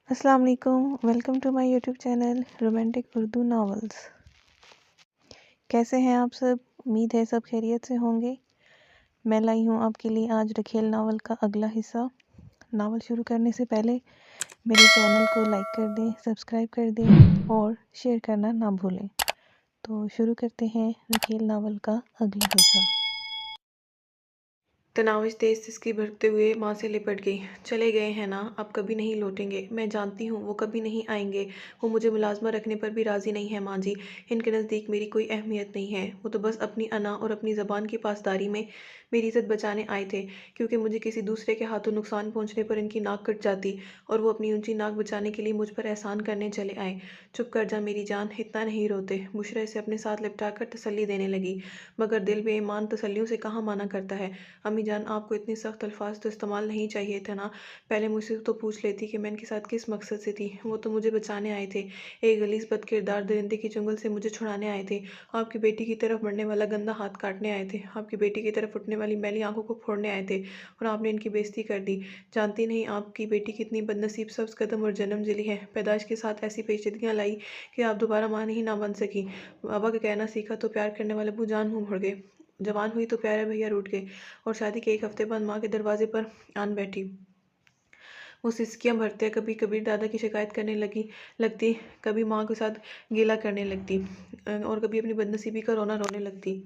अस्सलाम वालेकुम। Welcome to my YouTube channel romantic Urdu novels. कैसे हैं आप सब? उम्मीद है सब खैरियत से होंगे। मैं लाई हूँ आपके लिए आज रखेल नावल का अगला हिस्सा। नावल शुरू करने से पहले मेरे चैनल को लाइक कर दें, सब्सक्राइब कर दें और शेयर करना ना भूलें। तो शुरू करते हैं रखेल नावल का अगला हिस्सा। तनाविश तेज सिसकी भरते हुए माँ से लिपट गई। चले गए हैं ना, अब कभी नहीं लौटेंगे। मैं जानती हूँ वो कभी नहीं आएंगे। वो मुझे मुलाजमा रखने पर भी राज़ी नहीं है माँ जी। इनके नज़दीक मेरी कोई अहमियत नहीं है। वो तो बस अपनी अना और अपनी ज़बान की पासदारी में मेरी इज़्ज़त बचाने आए थे, क्योंकि मुझे किसी दूसरे के हाथों नुकसान पहुँचने पर इनकी नाक कट जाती और वो अपनी ऊँची नाक बचाने के लिए मुझ पर एहसान करने चले आए। चुप कर जा मेरी जान, इतना नहीं रोते। बुशरा इसे अपने साथ लिपटा कर तसल्ली देने लगी, मगर दिल बेईमान तसल्लियों से कहाँ माना करता है। अम्मी जान, आपको इतने सख्त अल्फाज तो इस्तेमाल नहीं चाहिए थे ना। पहले मुझसे तो पूछ लेती कि मैं इनके साथ किस मकसद से थी। वो तो मुझे बचाने आए थे। एक गलीस बदकिरदार दरिंदे की चुंगल से मुझे छुड़ाने आए थे। आपकी बेटी की तरफ बढ़ने वाला गंदा हाथ काटने आए थे। आपकी बेटी की तरफ उठने वाली मैली आंखों को फोड़ने आए थे और आपने इनकी बेइज्जती कर दी। जानती नहीं आपकी बेटी कितनी बदनसीब, सब्ज कदम और जन्म जिली है। पैदाइश के साथ ऐसी पेचीदगियाँ लाई कि आप दोबारा माँ ही ना बन सकी। बाबा का कहना सीखा तो प्यार करने वाले अब्बू जान मुँह मुड़ गए। जवान हुई तो प्यारे भैया रूठ गए और शादी के एक हफ्ते बाद माँ के दरवाजे पर आन बैठी। वो सिसकियाँ भरते कभी कबीर दादा की शिकायत करने लगती, कभी माँ के साथ गीला करने लगती और कभी अपनी बदनसीबी का रोना रोने लगती।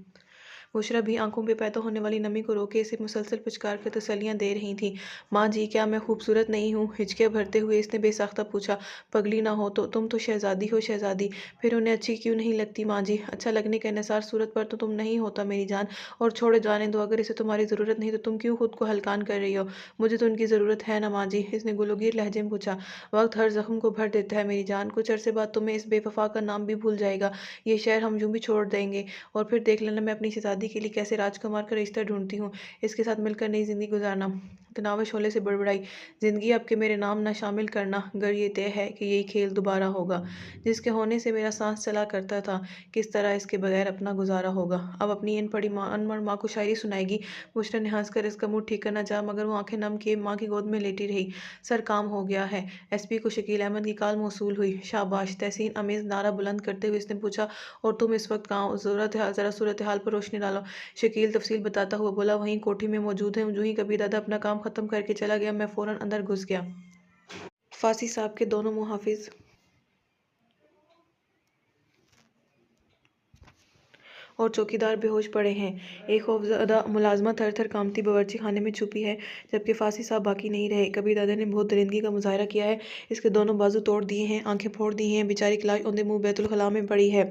बुशरा भी आंखों पे पैदा होने वाली नमी को रोके इसे मुसलसल पुचकार कर तसल्लियाँ दे रही थी। माँ जी, क्या मैं खूबसूरत नहीं हूँ? हिचकियाँ भरते हुए इसने बेसाख्ता पूछा। पगली ना हो तो तुम तो शहजादी हो शहजादी। फिर उन्हें अच्छी क्यों नहीं लगती माँ जी? अच्छा लगने का निसार सूरत पर तो तुम नहीं होता मेरी जान। और छोड़े जाने दो, अगर इसे तुम्हारी ज़रूरत नहीं तो तुम क्यों खुद को हलकान कर रही हो? मुझे तो उनकी ज़रूरत है ना माँ जी, इसने गुलूगीर लहजे में पूछा। वक्त हर जख्म को भर देता है मेरी जान। कुछ अरसे बाद तुम्हें इस बेवफा का नाम भी भूल जाएगा। ये शहर हम यूं भी छोड़ देंगे और फिर देख लेना मैं अपनी शहजादी के लिए कैसे राजकुमार का रिश्ता ढूंढती हूँ। इसके साथ मिलकर नई जिंदगी गुजारना। तनाव शोले से बड़बड़ाई। जिंदगी आपके मेरे नाम न शामिल करना, अगर ये तय है कि यही खेल दोबारा होगा। जिसके होने से मेरा सांस चला करता था, किस तरह इसके बगैर अपना गुजारा होगा। अब अपनी इन पड़ी माँ अनमर माँ को शायरी सुनाएगी। बुशरा ने हंसकर इसका मुंह ठीक करना चाहा, मगर वो आंखें नम किए माँ की गोद में लेटी रही। सर, काम हो गया है। एसपी को शकील अहमद की कॉल मौसूल हुई। शाबाश, तहसीन अमेज नारा बुलंद करते हुए इसने पूछा, और तुम इस वक्त कहाँ हो? ज़रा सूरत हाल पर रोशनी डालो। शकील तफसील बताता हुआ बोला, वहीं कोठी में मौजूद है। जो ही कभी दादा अपना काम ख़त्म करके चला गया, मैं फ़ौरन अंदर घुस गया। फांसी साहब के दोनों मुहाफिज और चौकीदार बेहोश पड़े हैं। एक खौफजदा मुलाजमा थर थर कामती बावर्ची खाने में छुपी है, जबकि फांसी साहब बाकी नहीं रहे। कबीर दादा ने बहुत दरिंदगी का मुजाहरा किया है। इसके दोनों बाजू तोड़ दिए हैं, आंखें फोड़ दी हैं। बेचारी की लाश औंधे मुंह बैतुल खला में पड़ी है।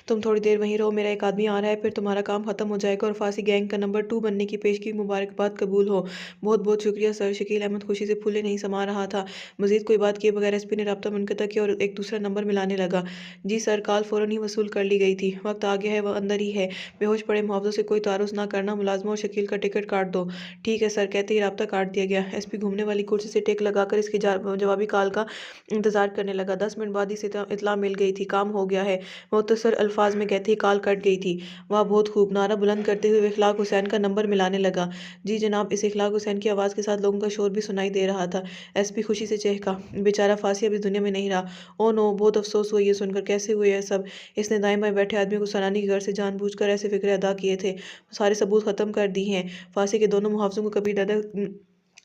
तुम थोड़ी देर वहीं रहो, मेरा एक आदमी आ रहा है, फिर तुम्हारा काम खत्म हो जाएगा और फांसी गैंग का नंबर 2 बनने की पेशगी मुबारकबाद कबूल हो। बहुत बहुत शुक्रिया सर। शकील अहमद खुशी से फूले नहीं समा रहा था। मजीद कोई बात किए बगैर एसपी ने रब्ता मुनक़ता किया और एक दूसरा नंबर मिलाने लगा। जी सर, कॉल फ़ौरन ही वसूल कर ली गई थी। वक्त आ गया है, वह अंदर ही है। बेहोश पड़े मुआवजों से कोई तारुज़ ना करना। मुलाजमा और शकील का टिकट काट दो। ठीक है सर, कहते ही राब्ता काट दिया गया। एसपी घूमने वाली कुर्सी से टेक लगाकर इसकी जवाबी कॉल का इंतजार करने लगा। 10 मिनट बाद इसे इतला मिल गई थी, काम हो गया है। मुख्तसर अल्फाज में कहते ही कॉल कट गई थी। वाह, बहुत खूब। नारा बुलंद करते हुए इखलाक हुसैन का नंबर मिलाने लगा। जी जनाब। इस इखलाक हुसैन की आवाज़ के साथ लोगों का शोर भी सुनाई दे रहा था। एसपी खुशी से चहका, बेचारा फांसी अब इस दुनिया में नहीं रहा। ओ नो, बहुत अफसोस हुआ ये सुनकर। कैसे हुए है सब? इसने दाएं बाएं बैठे आदमी को सनानी के घर से जानबूझकर ऐसे फिक्र अदा किए थे। सारे सबूत खत्म कर दी हैं। फांसी के दोनों मुहावजों को कबीर दादा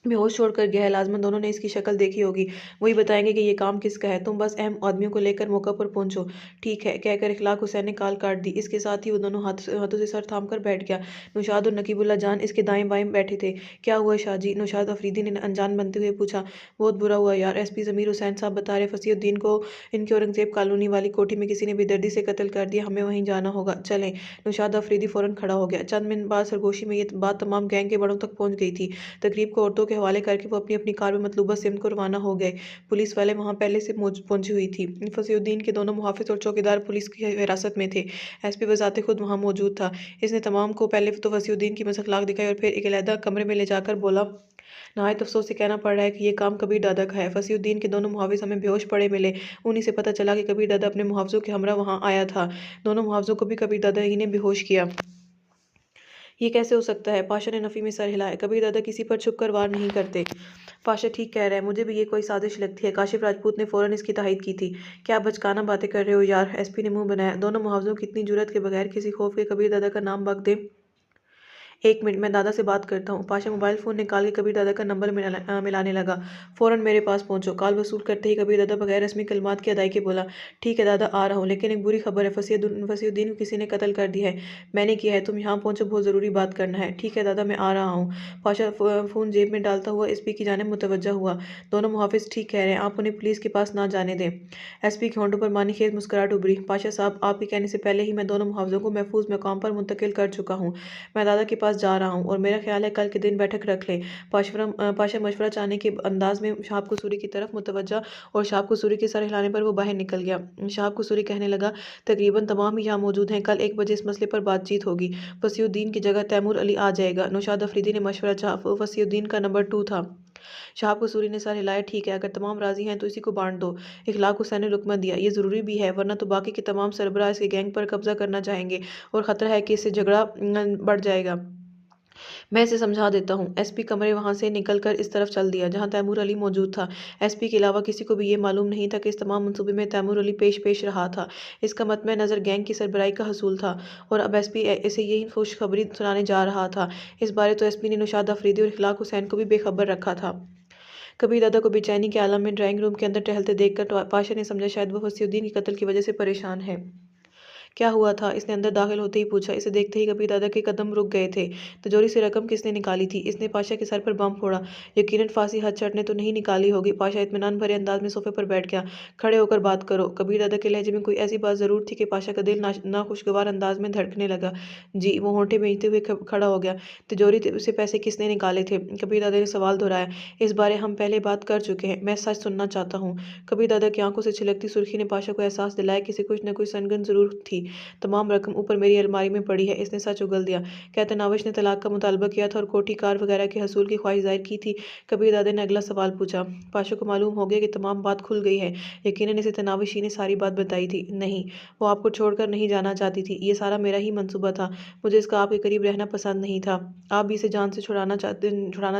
बेहोश छोड़कर गया है। लाजमन दोनों ने इसकी शक्ल देखी होगी, वही बताएंगे कि ये काम किसका है। तुम बस अहम आदमियों को लेकर मौका पर पहुंचो। ठीक है, कहकर इखलाक हुसैन ने कॉल काट दी। इसके साथ ही वो दोनों हाथों से सर थाम कर बैठ गया। नौशाद और नकीबुल्ला जान इसके दाएं बाएं बैठे थे। क्या हुआ शाहजी? नौशाद अफरीदी ने अनजान बनते हुए पूछा। बहुत बुरा हुआ यार, एसपी ज़मीर हुसैन साहब बता रहे फसीउद्दीन को इनकी औरंगजेब कॉलोनी वाली कोठी में किसी ने बेदर्दी से कत्ल कर दिया। हमें वहीं जाना होगा, चलें। नौशाद अफरीदी फ़ौरन खड़ा हो गया। चंद मिनट बाद सरगोशी में ये बात तमाम गैंग के बड़ों तक पहुंच गई थी। तकरीब को औरतों के हवाले करके वो अपनी अपनी कार में मतलूबा सिमत को रवाना हो गए। पुलिस वाले वहां पहले से पहुंची हुई थी। फसीउद्दीन के दोनों मुहाफिज और चौकीदार पुलिस की हिरासत में थे। एसपी बजाते खुद वहां मौजूद था। इसने तमाम को पहले तो फसीउद्दीन की मसखलाक दिखाई और फिर एक अलहदा कमरे में ले जाकर बोला, नहायत अफसोस से कहना पड़ रहा है कि ये काम कबीर दादा का है। फसीउद्दीन के दोनों मुहाफिज हमें बेहोश पड़े मिले। उन्हीं से पता चला कि कबीर दादा अपने मुहावजों के हमरा वहां आया था। दोनों मुहावजों को भी कबीर दादा ही ने बेहोश किया। ये कैसे हो सकता है? पाशा ने नफ़ी में सर हिलाया। कबीर दादा किसी पर छुप कर वार नहीं करते। पाशा ठीक कह रहा है, मुझे भी ये कोई साजिश लगती है। काशिफ राजपूत ने फौरन इसकी तायीद की थी। क्या बचकाना बातें कर रहे हो यार, एसपी ने मुंह बनाया। दोनों मुहावजों की इतनी जुर्रत के बगैर किसी खौफ के कबीर दादा का नाम बक दे। एक मिनट, मैं दादा से बात करता हूँ। पाशा मोबाइल फ़ोन निकाल के कबीर दादा का नंबर मिलाने लगा। फ़ौरन मेरे पास पहुँचो। कॉल वसूल करते ही कबीर दादा बगैर रस्मी कलमात की अदायगी बोला, ठीक है दादा, आ रहा हूँ, लेकिन एक बुरी खबर है, फसीउद्दीन को किसी ने कत्ल कर दिया है। मैंने किया है, तुम यहाँ पहुँचो, बहुत ज़रूरी बात करना है। ठीक है दादा, मैं आ रहा हूँ। पाशा फ़ोन जेब में डालता हुआ एसपी की जानिब मुतवज्जा हुआ। दोनों मुहाफिज ठीक कह रहे हैं, आप उन्हें पुलिस के पास ना जाने दें। एसपी के होंठों पर मानीखेज मुस्कुराहट उभरी। पाशा साहब, आपके कहने से पहले ही मैं दोनों मुहावजों को महफूज मकाम पर मुंतकिल कर चुका हूँ। मैं दादा के पास जा रहा हूँ और मेरा ख्याल है कल के दिन बैठक रख लें। पाशा मशवरा चाहने के अंदाज में शहाब कसूरी की तरफ मुतवज्जा और शहाब कसूरी के सर हिलाने पर वो बाहर निकल गया। शहाब कसूरी कहने लगा, तकरीबन तमाम ही यहाँ मौजूद हैं, कल 1 बजे इस मसले पर बातचीत होगी। फसीउद्दीन की जगह तैमूर अली आ जाएगा। नौशाद अफरीदी ने मशवरा चाहा। फसीउद्दीन का नंबर 2 था। शहाब कसूरी ने सर हिलाया, ठीक है, अगर तमाम राजी हैं तो इसी को बांट दो। इखलाक हुसैन ने रुकमा दिया, ये ज़रूरी भी है, वरना तो बाकी के तमाम सरबराह इसके गैंग पर कब्जा करना चाहेंगे और ख़तरा है कि इससे झगड़ा बढ़ जाएगा। मैं इसे समझा देता हूँ। एसपी कमरे वहाँ से निकलकर इस तरफ चल दिया जहाँ तैमूर अली मौजूद था। एसपी के अलावा किसी को भी ये मालूम नहीं था कि इस तमाम मंसूबे में तैमूर अली पेश रहा था। इसका मतमे नज़र गैंग की सरबराही का हसूल था और अब एसपी इसे यही खुशखबरी सुनाने जा रहा था। इस बारे तो एसपी ने नौशाद अफरीदी और इखलाक हुसैन को भी बेखबर रखा था। कबीर दादा को बेचैनी के आलम में ड्राइंग रूम के अंदर टहलते देखकर पाशा ने समझा शायद वो फसीउद्दीन के कत्ल की वजह से परेशान है। क्या हुआ था, इसने अंदर दाखिल होते ही पूछा। इसे देखते ही कबीर दादा के कदम रुक गए थे। तिजोरी से रकम किसने निकाली थी? इसने पाशा के सर पर बम फोड़ा। यकीनन फांसी हद चढ़ ने तो नहीं निकाली होगी। पाशा इत्मीनान भरे अंदाज में सोफे पर बैठ गया। खड़े होकर बात करो। कबीर दादा के लहजे में कोई ऐसी बात जरूर थी कि पाशा का दिल नाखुशगवार अंदाज में धड़कने लगा। जी, वो होंठे बेचते हुए खड़ा हो गया। तिजोरी से पैसे किसने निकाले थे? कबीर दादा ने सवाल दोहराया। इस बारे हम पहले बात कर चुके हैं, मैं सच सुनना चाहता हूँ। कबीर दादा की आंखों से छिलकती सुर्खी ने पाशा को एहसास दिलाया कि कुछ न कुछ सनगन जरूर थी। तमाम रकम ऊपर मेरी अलमारी में पड़ी है, इसने सच उगल दिया। क्या तनाविश ने तलाक का मुतालबा किया था और कोठी कार वगैरह के हसूल की ख्वाहिश जाहिर की थी? कबीर दादा ने अगला सवाल पूछा। पाशा को मालूम हो गया कि तमाम बात खुल गई है। यकीनन इसे तनाविशी ने सारी बात बताई थी। नहीं, वो आपको छोड़कर नहीं जाना चाहती थी, ये सारा मेरा ही मंसूबा था। मुझे इसका आपके करीब रहना पसंद नहीं था। आप भी इसे जान से छुड़ाना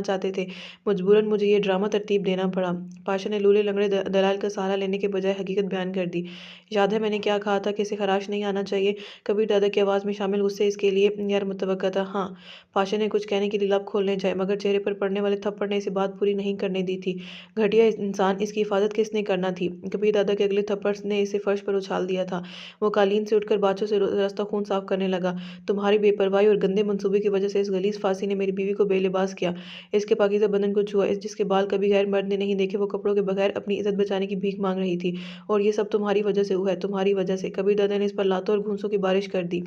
चाहते थे। मजबूरन मुझे ये ड्रामा तरतीब देना पड़ा। पाशा ने लूले लंगड़े दलाल का सहारा लेने के बजाय हकीकत बयान कर दी। याद है मैंने क्या कहा था कि इसे खराश नहीं आना चाहिए? कबीर दादा की आवाज़ में शामिल गुस्से इसके लिए यार मुतवक्का था। हाँ। पाशा ने कुछ कहने के लिए लब खोलने जाए मगर चेहरे पर पड़ने वाले थप्पड़ ने इसे बात पूरी नहीं करने दी थी। घटिया इंसान, इसकी हिफाजत किसने करना थी? कबीर दादा के अगले थप्पड़ ने इसे फर्श पर उछाल दिया था। वो कालीन से उठकर बाचों से रास्ता खून साफ करने लगा। तुम्हारी बेपरवाही और गंदे मंसूबे की वजह से इस गलीज फांसी ने मेरी बीवी को बेलिबास किया, इसके पाकीज़ा बदन को छुआ, जिसके बाल कभी गैर मर्द ने नहीं देखे, वो कपड़ों के बगैर अपनी इज्जत बचाने की भीख मांग रही थी। और ये सब तुम्हारी वजह से हुआ है, तुम्हारी वजह से। कबीर दादा ने इस पर लातों और घूंसों की बारिश कर दी।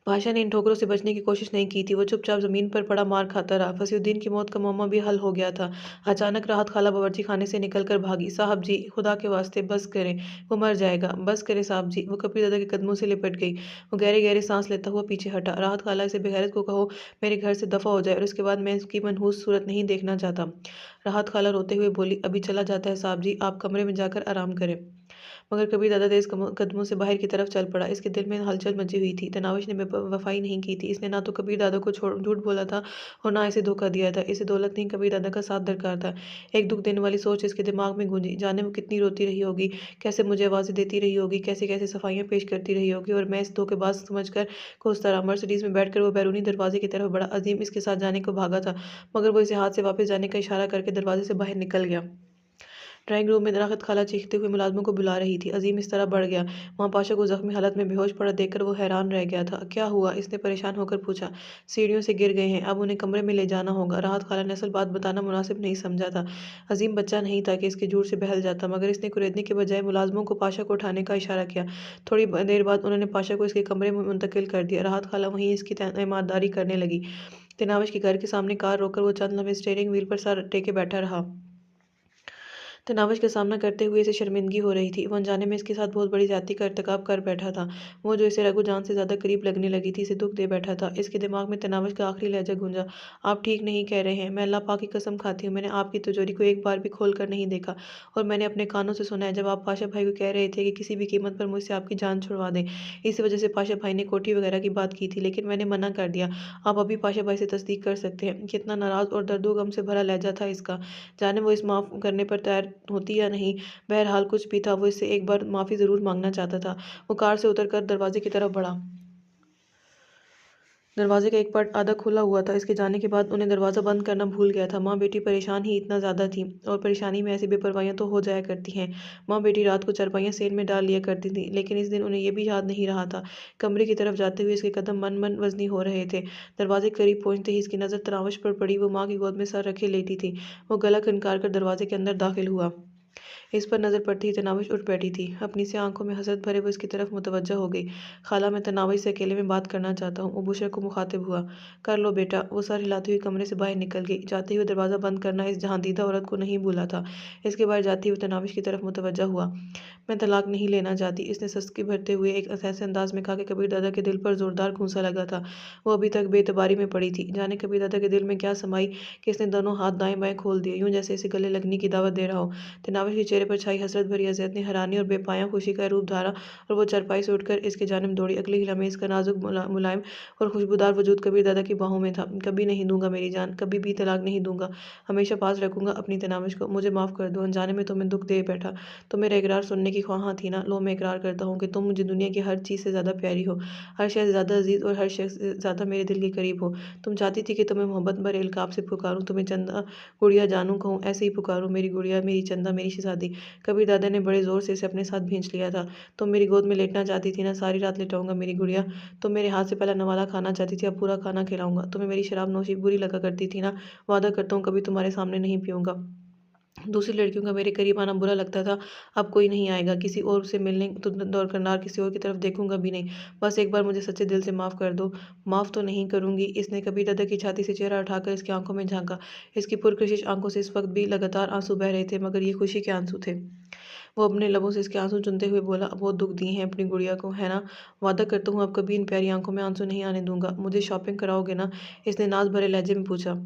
पाशा ने इन ठोकरों से बचने की कोशिश नहीं की थी। वो चुपचाप जमीन पर पड़ा मार खाता रहा। फसीउद्दीन की मौत का मौमा भी हल हो गया था। अचानक राहत खाला बावर्ची खाने से निकलकर भागी। साहब जी, खुदा के वास्ते बस करें, वो मर जाएगा, बस करें साहब जी। वो कबीर दादा के कदमों से लिपट गई। वो गहरे गहरे सांस लेता हुआ पीछे हटा। राहत खाला, इसे बेगैरत को कहो मेरे घर से दफा हो जाए और इसके बाद मैं इसकी मनहूस सूरत नहीं देखना चाहता। राहत खाला रोते हुए बोली, अभी चला जाता है साहब जी, आप कमरे में जाकर आराम करें। मगर कबीर दादा तेज कदमों से बाहर की तरफ चल पड़ा। इसके दिल में हलचल मची हुई थी। तनाविश ने वफाई नहीं की थी। इसने ना तो कबीर दादा को झूठ बोला था और ना इसे धोखा दिया था। इसे दौलत नहीं, कबीर दादा का साथ दरकार था। एक दुख देने वाली सोच इसके दिमाग में गूंजी। जाने वो कितनी रोती रही होगी, कैसे मुझे आवाज़ें देती रही होगी, कैसे कैसे सफाइयाँ पेश करती रही होगी, और मैं इस धोखेबाज समझकर कोसता रहा। मर्सिडीज में बैठकर वो बैरूनी दरवाजे की तरफ बड़ा। अजीम इसके साथ जाने को भागा था मगर वो इसे हाथ से वापस जाने का इशारा करके दरवाजे से बाहर निकल गया। ड्राइंग रूम में राहत खाला चीखते हुए मुलाजमों को बुला रही थी। अजीम इस तरह बढ़ गया। वहाँ पाशा को जख्मी हालत में बेहोश पड़ा देखकर वो हैरान रह गया था। क्या हुआ, इसने परेशान होकर पूछा। सीढ़ियों से गिर गए हैं, अब उन्हें कमरे में ले जाना होगा। राहत खाला ने असल बात बताना मुनासिब नहीं समझा था। अजीम बच्चा नहीं था कि इसके झूठ से बहल जाता, मगर इसने कुरेदने के बजाय मुलाजमों को पाशा को उठाने का इशारा किया। थोड़ी देर बाद उन्होंने पाशा को इसके कमरे में मुंतकिल कर दिया। राहत खाला वहीं इसकी ईमानदारी करने लगी। तनाविश के घर के सामने कार रोककर वो चंद लम्हे स्टीयरिंग व्हील पर सर टेके बैठा रहा। तनावश का सामना करते हुए इसे शर्मिंदगी हो रही थी। वो अनजाने में इसके साथ बहुत बड़ी ज्यादती का इर्तिकाब कर बैठा था। वो जो इसे रघु जान से ज़्यादा करीब लगने लगी थी, इसे दुख दे बैठा था। इसके दिमाग में तनावश का आखिरी लहजा गूंजा। आप ठीक नहीं कह रहे हैं। मैं अल्लाह पाक की कसम खाती हूँ, मैंने आपकी तिजोरी को एक बार भी खोल कर नहीं देखा। और मैंने अपने कानों से सुना है जब आप पाशा भाई को कह रहे थे कि किसी भी कीमत पर मुझसे आपकी जान छुड़वा दें। इसी वजह से पाशा भाई ने कोठी वगैरह की बात की थी, लेकिन मैंने मना कर दिया। आप अभी पाशा भाई से तस्दीक कर सकते हैं। कितना नाराज़ और दर्दो गम से भरा लहजा था इसका। जाने वो इस माफ़ करने पर तैयार होती या नहीं। बहरहाल कुछ भी था, वो इससे एक बार माफ़ी ज़रूर मांगना चाहता था। वो कार से उतरकर दरवाजे की तरफ बढ़ा। दरवाजे का एक पार्ट आधा खुला हुआ था। इसके जाने के बाद उन्हें दरवाज़ा बंद करना भूल गया था। माँ बेटी परेशान ही इतना ज़्यादा थी, और परेशानी में ऐसी बेपरवाहियाँ तो हो जाया करती हैं। माँ बेटी रात को चारपाइयाँ सेन में डाल लिया करती थी, लेकिन इस दिन उन्हें यह भी याद नहीं रहा था। कमरे की तरफ जाते हुए इसके कदम मन मन वजनी हो रहे थे। दरवाजे के करीब पहुँचते ही इसकी नज़र तनावश पर पड़ी। वो माँ की गोद में सर रखे लेटी थी। वो गला खनकार कर दरवाजे के अंदर दाखिल हुआ। इस पर नज़र पड़ती ही तनावश उठ बैठी थी। अपनी से आंखों में हसरत भरे वो इसकी तरफ मुतवज्जा हो गई। खाला, मैं तनावश से अकेले में बात करना चाहता हूँ। वो बुशरा को मुखातिब हुआ। कर लो बेटा। वो सर हिलाती हुई कमरे से बाहर निकल गई। जाते हुए दरवाज़ा बंद करना इस जहांदीदा औरत को नहीं भूला था। इसके बाहर जाती हुई तनावश की तरफ मुतवज्जा हुआ। मैं तलाक नहीं लेना चाहती, इसने सस्ती भरते हुए एक ऐसे अंदाज में कहा कि कबीर दादा के दिल पर जोरदार घूंसा लगा था। वो अभी तक बेतबारी में पड़ी थी। जाने कबीर दादा के दिल में क्या समाई कि इसने दोनों हाथ दाएं बाएं खोल दिए, यूं जैसे इसे गले लगने की दावत दे रहा हो। तनावश के चेहरे पर छाई हसरत भरी अज़ियत ने हैरानी और बेपाया खुशी का रूप धारा, और वो चारपाई से उठकर इसके जानिब दौड़ी। अगले ही लम्हे इसका नाजुक मुलायम और खुशबूदार वजूद कबीर दादा की बाहों में था। कभी नहीं दूंगा मेरी जान, कभी भी तलाक नहीं दूंगा। हमेशा पास रखूंगा अपनी तनावश को। मुझे माफ़ कर दो, अनजाने में तुम्हें दुख दे बैठा। तो मेरा इकरार सुनने की ख्वाहां थी ना। लो, मैं इकरार करता हूँ कि तुम मुझे दुनिया की हर चीज़ से ज़्यादा प्यारी हो, हर शय से ज़्यादा अजीज़, और हर शख्स से ज़्यादा मेरे दिल के करीब हो। तुम चाहती थी कि तुम्हें मोहब्बत भरे इल्काब से पुकारूं, तुम्हें चंदा गुड़िया जानू कहूँ, ऐसे ही पुकारूं, मेरी गुड़िया, मेरी चंदा, मेरी शहजादी। कबीर दादा ने बड़े ज़ोर से इसे अपने साथ भींच लिया था। तुम मेरी गोद में लेटना चाहती थी ना। सारी रात लेटाऊंगा मेरी गुड़िया। तुम मेरे हाथ से पहला नवाला खाना चाहती थी, अब पूरा खाना खिलाऊंगा। तुम्हें मेरी शराब नोशी बुरी लगा करती थी ना। वादा करता हूँ कभी तुम्हारे सामने नहीं पीऊंगा। दूसरी लड़कियों का मेरे करीब आना बुरा लगता था, अब कोई नहीं आएगा। किसी और से मिलने तो दरकिनार किसी और की तरफ देखूंगा भी नहीं। बस एक बार मुझे सच्चे दिल से माफ़ कर दो। माफ़ तो नहीं करूंगी। इसने कबीर दादा की छाती से चेहरा उठाकर इसकी आंखों में झांका। इसकी पुरकशिश आंखों से इस वक्त भी लगातार आंसू बह रहे थे, मगर ये खुशी के आंसू थे। वो अपने लबों से इसके आंसू चुनते हुए बोला, बहुत दुख दिए हैं अपनी गुड़िया को, है ना। वादा करता हूँ अब कभी इन प्यारी आंखों में आंसू नहीं आने दूंगा। मुझे शॉपिंग कराओगे ना, इसने नाज भरे लहजे में पूछा।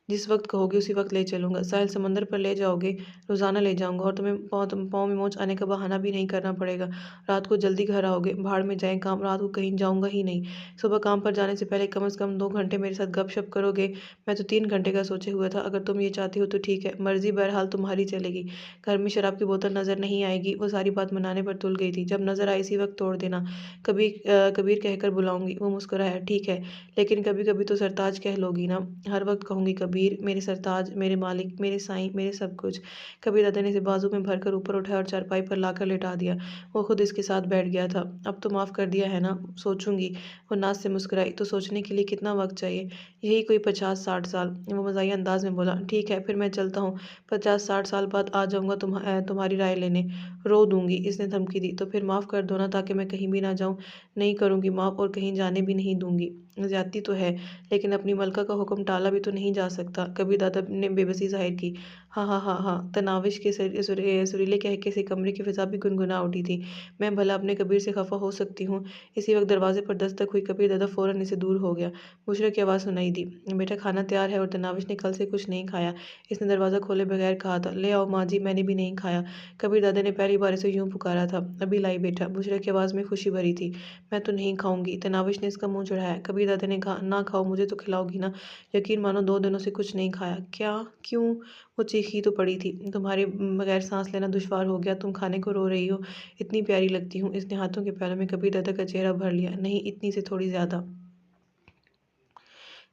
जिस वक्त कहोगे उसी वक्त ले चलूंगा। साहिल समंदर पर ले जाओगे, रोज़ाना ले जाऊंगा, और तुम्हें पाँव में मोच आने का बहाना भी नहीं करना पड़ेगा। रात को जल्दी घर आओगे। भाड़ में जाए काम, रात को कहीं जाऊंगा ही नहीं। सुबह काम पर जाने से पहले कम से कम 2 घंटे मेरे साथ गपशप करोगे। मैं तो 3 घंटे का सोचे हुआ था। अगर तुम ये चाहती हो तो ठीक है, मर्जी बहरहाल तुम्हारी चलेगी। घर में शराब की बोतल नजर नहीं आएगी। वो सारी बात मनाने पर तुल गई थी। जब नजर आए इसी वक्त तोड़ देना। कबीर कहकर बुलाऊंगी। वो मुस्कुराया, ठीक है, लेकिन कभी कभी तो सरताज कह लोगी ना। हर वक्त कहूंगी कबीर, मेरे सरताज, मेरे मालिक, मेरे साईं, मेरे सब कुछ। कबीर दादा ने इसे बाजू में भरकर ऊपर उठाया और चारपाई पर लाकर लेटा दिया। वो खुद इसके साथ बैठ गया था। अब तो माफ़ कर दिया है ना, सोचूंगी। वो नाज से मुस्कुराई, तो सोचने के लिए कितना वक्त चाहिए। यही कोई 50-60 साल। वो मज़ाहिया अंदाज में बोला, ठीक है फिर मैं चलता हूँ। 50-60 साल बाद आ जाऊँगा तुम्हारी राय लेने। रो दूंगी, इसने धमकी दी। तो फिर माफ़ कर दो ना, ताकि मैं कहीं भी ना जाऊँ। नहीं करूँगी माफ़, और कहीं जाने भी नहीं दूंगी। ज्यादती तो है, लेकिन अपनी मलका का हुक्म टाला भी तो नहीं जा सकता। कबीर दादा ने बेबसी जाहिर की। हाँ हाँ हाँ हाँ। तनाविश के सुरीले कहके से कमरे की फिजा भी गुनगुना उठी थी। मैं भला अपने कबीर से खफा हो सकती हूँ। इसी वक्त दरवाजे पर दस्तक हुई। कबीर दादा फौरन इसे दूर हो गया। बुशरा की आवाज़ सुनाई दी, बेटा खाना तैयार है, और तनाविश ने कल से कुछ नहीं खाया। इसने दरवाज़ा खोले बगैर कहा था। ले आओ माँ जी, मैंने भी नहीं खाया। कबीर दादा ने पहली बार इसे यूं पुकारा था। अभी लाई बेटा। बुशरा की आवाज़ में खुशी भरी थी। मैं तो नहीं खाऊंगी। तनाविश ने इसका मुंह चढ़ाया। कबीर दादा ने कहा, ना खाओ, मुझे तो खिलाओगी ना। यकीन मानो 2 दिनों से कुछ नहीं खाया। क्या, क्यों। वो चीखी तो पड़ी थी, तुम्हारे बगैर सांस लेना दुश्वार हो गया, तुम खाने को रो रही हो। इतनी प्यारी लगती हूँ। इसने हाथों के प्यालों में कबीर दादा का चेहरा भर लिया। नहीं, इतनी से थोड़ी ज्यादा।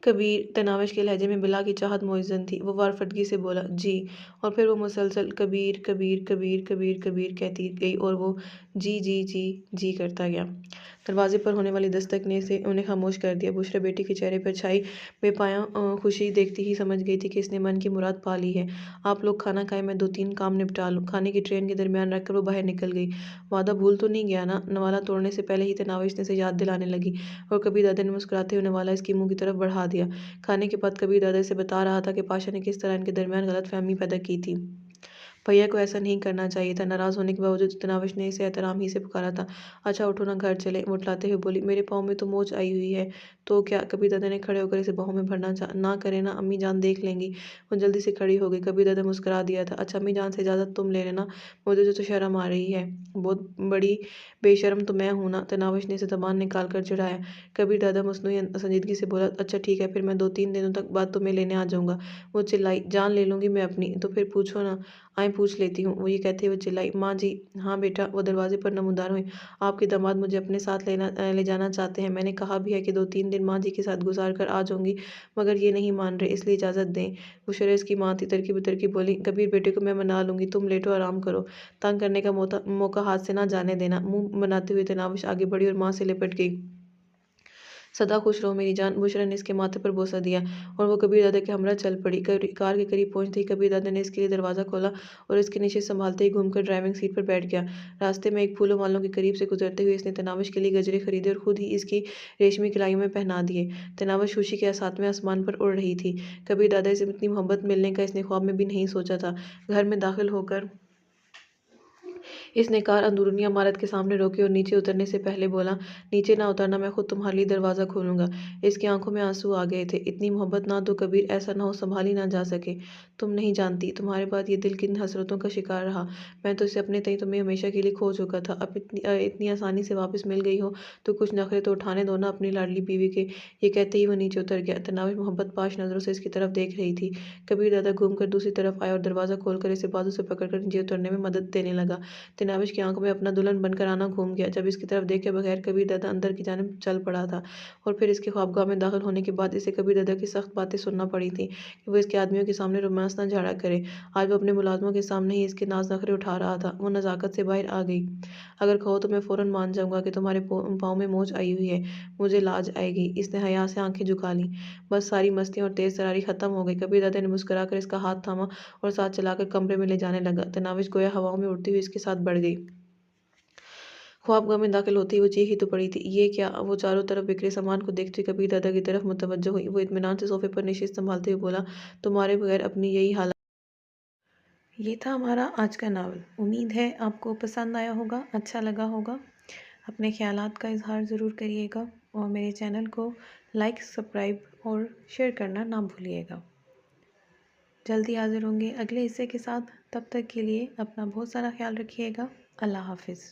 कबीर, तनावश के लहजे में बिला की चाहत मुअज्जन थी। वो वारफटगी से बोला, जी। और फिर वो मुसलसल कबीर कबीर कबीर कबीर कबीर कहती गई, और वो जी जी जी जी करता गया। दरवाजे पर होने वाली दस्तक ने से उन्हें खामोश कर दिया। बुशरा बेटी के चेहरे पर छाई बेपाया खुशी देखती ही समझ गई थी कि इसने मन की मुराद पा ली है। आप लोग खाना खाएं, मैं 2-3 काम निपटा लूँ। खाने की ट्रेन के दरमियान रखकर वो बाहर निकल गई। वादा भूल तो नहीं गया ना। नवाला तोड़ने से पहले ही तनाविश ने इसे याद दिलाने लगी, और कबीर दादा ने मुस्कुराते हुए नवाला इसकी मुंह की तरफ बढ़ा दिया। खाने के बाद कबीर दादा से बता रहा था कि पाशा ने किस तरह इनके दरमियान गलत फहमी पैदा की थी। भैया को ऐसा नहीं करना चाहिए था। नाराज़ होने के बावजूद तनाविश ने इसे एहतराम ही से पुकारा था। अच्छा उठो ना, घर चले। वो उठलाते हुए बोली, मेरे पाँव में तो मोच आई हुई है। तो क्या? कबीर दादा ने खड़े होकर इसे बाहों में भरना ना करे ना, अम्मी जान देख लेंगी। वो जल्दी से खड़ी हो गई। कबीर दादा मुस्कुरा दिया था। अच्छा अम्मी जान से इजाज़त तुम ले लेना, मुझे तो शर्म आ रही है। बहुत बड़ी बेशर्म तो मैं हूँ ना। तनाविश ने इसे ज़बान निकाल कर चिढ़ाया। कबीर दादा मसनूई संजीदगी से बोला, अच्छा ठीक है, फिर मैं 2-3 दिनों तक बाद तुम्हें लेने आ जाऊँगा। वो चिल्लाई, जान ले लूँगी मैं अपनी, तो फिर पूछो ना, आए पूछ लेती हूँ। वो ये कहते हुए चिल्लाई, माँ जी। हाँ बेटा। वो दरवाजे पर नमूदार हुई। आपके दामाद मुझे अपने साथ ले जाना चाहते हैं। मैंने कहा भी है कि 2-3 दिन माँ जी के साथ गुजार कर आ जाऊँगी, मगर ये नहीं मान रहे, इसलिए इजाज़त दें। वो शरेस की माँ थी, तरकी बितरकी बोली, कबीर बेटे को मैं मना लूँगी, तुम लेटो आराम करो, तंग करने का मौका हाथ से ना जाने देना। मुँह बनाते हुए तनाविश आगे बढ़ी और माँ से लिपट गई। सदा खुश रहो मेरी जान। बुशरा ने इसके माथे पर बोसा दिया और वो कबीर दादा के हमरा चल पड़ी। कार के करीब पहुंचते ही कबीर दादा ने इसके लिए दरवाज़ा खोला और इसके नीचे संभालते ही घूमकर ड्राइविंग सीट पर बैठ गया। रास्ते में एक फूलों मालों के करीब से गुजरते हुए इसने तनाविश के लिए गजरे खरीदे और खुद ही इसकी रेशमी कलाइयों में पहना दिए। तनाविश खुशी के सातवें आसमान पर उड़ रही थी। कबीर दादा से इतनी मोहब्बत मिलने का इसने ख्वाब में भी नहीं सोचा था। घर में दाखिल होकर इसने कार अंदरूनी इमारत के सामने रोकी और नीचे उतरने से पहले बोला, नीचे ना उतरना, मैं खुद तुम्हारे लिए दरवाज़ा खोलूंगा। इसकी आंखों में आंसू आ गए थे। इतनी मोहब्बत ना तो कबीर, ऐसा ना हो संभाली ना जा सके। तुम नहीं जानती, तुम्हारे बाद ये दिल किन हसरतों का शिकार रहा। मैं तो इसे अपने तई तुम्हें हमेशा के लिए खो चुका था। अब इतनी आसानी से वापस मिल गई हो तो कुछ नखरे तो उठाने दो ना अपनी लाडली बीवी के। ये कहते ही वो नीचे उतर गया। तनाविश मोहब्बत पाश नजरों से इसकी तरफ देख रही थी। कबीर दादा घूमकर दूसरी तरफ आया और दरवाज़ा खोलकर इसे बाजू से पकड़कर नीचे उतरने में मदद देने लगा। तनाविश की आंखों में अपना दुल्हन बनकर आना घूम गया जब इसकी तरफ देखे बगैर कबीर दादा अंदर की जानिब चल पड़ा था। और फिर इसके ख्वाबगाह में दाखिल होने के बाद इसे कबीर दादा की सख्त बातें सुनना पड़ी थी कि वो इसके आदमियों के सामने रोमांस ना झाड़ा करे। आज वो अपने मुलाजमों के सामने ही इसके नाज नखरे उठा रहा था। वो नज़ाकत से बाहर आ गई। अगर कहो तो मैं फ़ौरन मान जाऊंगा कि तुम्हारे पाँव में मोच आई हुई है, मुझे लाज आएगी। इसने हया से आंखें झुका ली। बस सारी मस्तियाँ और तेज तरारी खत्म हो गई। कबीर दादा ने मुस्कुरा कर इसका हाथ थामा और साथ चलाकर कमरे में ले जाने लगा। तनाविश गोया हवाओं में उड़ती हुई इसके साथ बढ़ गई। ख्वाबगह में दाखिल होते ही वो चीख ही तो पड़ी थी, ये क्या? वो चारों तरफ बिखरे सामान को देखते हुए कबीर दादा की तरफ मुतवज्जो हुई। वो इत्मीनान से सोफे पर नशिस्त संभालते हुए बोला, तुम्हारे बगैर अपनी यही हालत। ये था हमारा आज का नावल। उम्मीद है आपको पसंद आया होगा, अच्छा लगा होगा। अपने ख्यालात का इजहार ज़रूर करिएगा और मेरे चैनल को लाइक, सब्सक्राइब और शेयर करना ना भूलिएगा। जल्दी हाजिर होंगे अगले हिस्से के साथ। तब तक के लिए अपना बहुत सारा ख्याल रखिएगा। अल्लाह हाफिज़।